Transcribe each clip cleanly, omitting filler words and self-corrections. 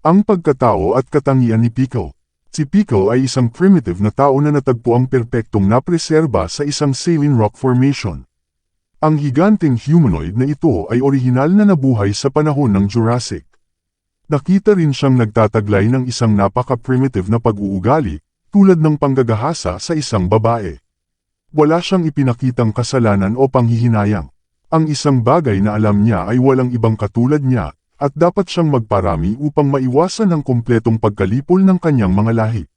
Ang pagkatao at katangian ni Pickle. Si Pickle ay isang primitive na tao na natagpuang perpektong napreserba sa isang saline rock formation. Ang higanteng humanoid na ito ay orihinal na nabuhay sa panahon ng Jurassic. Nakita rin siyang nagtataglay ng isang napaka-primitive na pag-uugali, tulad ng panggagahasa sa isang babae. Wala siyang ipinakitang kasalanan o panghihinayang. Ang isang bagay na alam niya ay walang ibang katulad niya, at dapat siyang magparami upang maiwasan ang kumpletong pagkalipol ng kanyang mga lahi.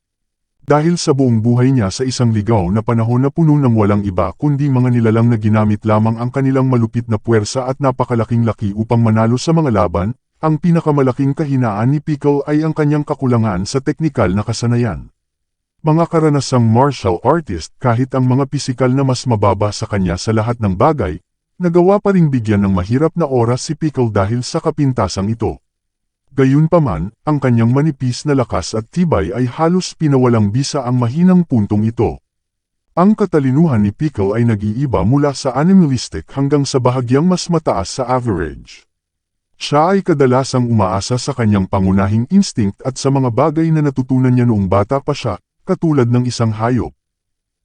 Dahil sa buong buhay niya sa isang ligaw na panahon na puno ng walang iba kundi mga nilalang na ginamit lamang ang kanilang malupit na puwersa at napakalaking laki upang manalo sa mga laban, ang pinakamalaking kahinaan ni Pickle ay ang kanyang kakulangan sa teknikal na kasanayan. Mga karanasang martial artist kahit ang mga pisikal na mas mababa sa kanya sa lahat ng bagay, nagawa pa ring bigyan ng mahirap na oras si Pickle dahil sa kapintasang ito. Gayunpaman, ang kanyang manipis na lakas at tibay ay halos pinawalang bisa ang mahinang puntong ito. Ang katalinuhan ni Pickle ay nag-iiba mula sa animalistic hanggang sa bahagyang mas mataas sa average. Siya ay kadalasang umaasa sa kanyang pangunahing instinct at sa mga bagay na natutunan niya noong bata pa siya, katulad ng isang hayop.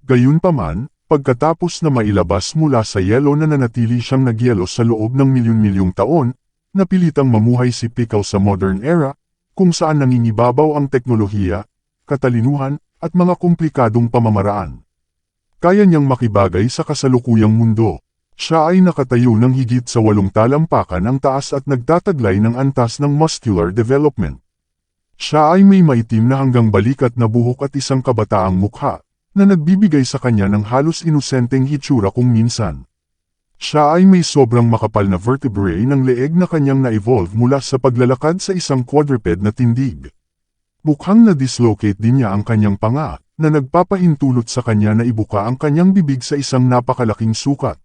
Gayunpaman, pagkatapos na mailabas mula sa yelo na nanatili siyang nagyelo sa loob ng milyon-milyong taon, napilitang mamuhay si Pickle sa modern era, kung saan nangingibabaw ang teknolohiya, katalinuhan, at mga komplikadong pamamaraan. Kaya niyang makibagay sa kasalukuyang mundo. Siya ay nakatayo ng higit sa 8 talampakan ang taas at nagtataglay ng antas ng muscular development. Siya ay may maitim na hanggang balikat na buhok at isang kabataang mukha, na nagbibigay sa kanya ng halos inosenteng hitsura kung minsan. Siya ay may sobrang makapal na vertebrae ng leeg na kanyang na-evolve mula sa paglalakad sa isang quadruped na tindig. Mukhang na-dislocate din niya ang kanyang panga, na nagpapahintulot sa kanya na ibuka ang kanyang bibig sa isang napakalaking sukat.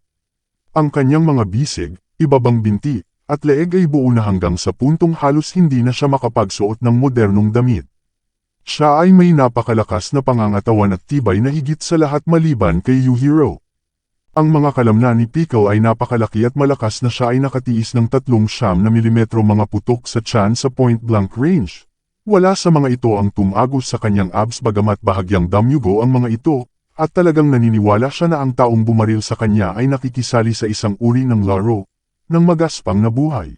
Ang kanyang mga bisig, ibabang binti, at leeg ay buo na hanggang sa puntong halos hindi na siya makapagsuot ng modernong damit. Siya ay may napakalakas na pangangatawan at tibay na higit sa lahat maliban kay Yujiro. Ang mga kalamnan ni Pickle ay napakalaki at malakas na siya ay nakatiis ng 39 mm mga putok sa tiyan sa point-blank range. Wala sa mga ito ang tumagos sa kanyang abs bagamat bahagyang damyugo ang mga ito, at talagang naniniwala siya na ang taong bumaril sa kanya ay nakikisali sa isang uri ng laro, ng magaspang na buhay.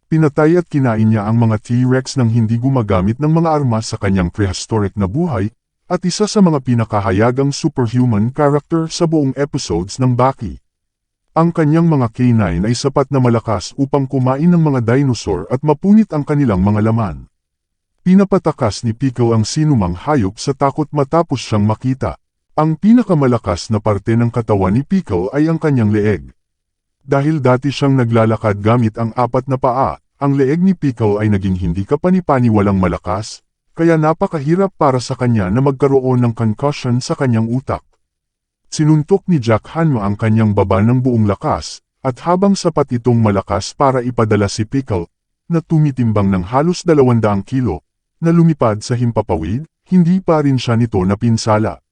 Pinatay at kinain niya ang mga T-Rex nang hindi gumagamit ng mga armas sa kanyang prehistoric na buhay, at isa sa mga pinakahayagang superhuman character sa buong episodes ng Baki. Ang kanyang mga canine ay sapat na malakas upang kumain ng mga dinosaur at mapunit ang kanilang mga laman. Pinapatakas ni Pickle ang sinumang hayop sa takot matapos siyang makita. Ang pinakamalakas na parte ng katawan ni Pickle ay ang kanyang leeg. Dahil dati siyang naglalakad gamit ang 4 na paa, ang leeg ni Pickle ay naging hindi kapani-paniwalang malakas, kaya napakahirap para sa kanya na magkaroon ng concussion sa kanyang utak. Sinuntok ni Jack Hanma ang kanyang baba ng buong lakas, at habang sapat itong malakas para ipadala si Pickle, na tumitimbang ng halos 200 kilo, na lumipad sa himpapawid, hindi pa rin siya nito napinsala.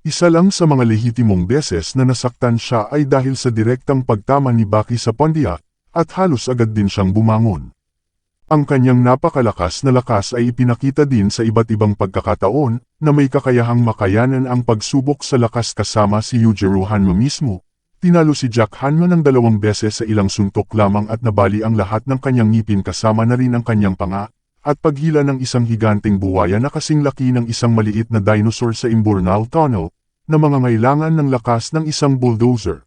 Isa lang sa mga lehitimong beses na nasaktan siya ay dahil sa direktang pagtama ni Baki sa Pontiac, at halos agad din siyang bumangon. Ang kanyang napakalakas na lakas ay ipinakita din sa iba't ibang pagkakataon, na may kakayahang makayanan ang pagsubok sa lakas kasama si Yujiro Hanma mismo. Tinalo si Jack Hanma ng 2 beses sa ilang suntok lamang at nabali ang lahat ng kanyang ngipin kasama na rin ang kanyang panga, at paghila ng isang higanteng buwaya na kasing laki ng isang maliit na dinosaur sa Imburnal Tunnel, na mangangailangan ng lakas ng isang bulldozer.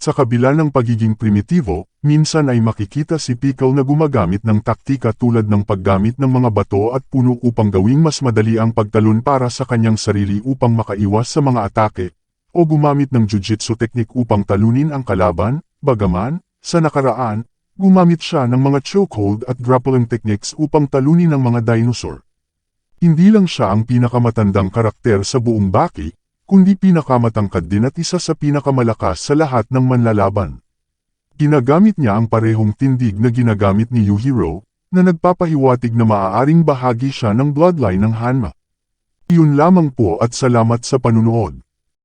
Sa kabila ng pagiging primitibo, minsan ay makikita si Pickle na gumagamit ng taktika tulad ng paggamit ng mga bato at puno upang gawing mas madali ang pagtalon para sa kanyang sarili upang makaiwas sa mga atake, o gumamit ng jiu-jitsu technique upang talunin ang kalaban, bagaman, sa nakaraan, gumamit siya ng mga chokehold at grappling techniques upang talunin ang mga dinosaur. Hindi lang siya ang pinakamatandang karakter sa buong Baki, kundi pinakamatangkad din at isa sa pinakamalakas sa lahat ng manlalaban. Ginagamit niya ang parehong tindig na ginagamit ni Yujiro, na nagpapahiwatig na maaaring bahagi siya ng bloodline ng Hanma. Iyon lamang po at salamat sa panunood.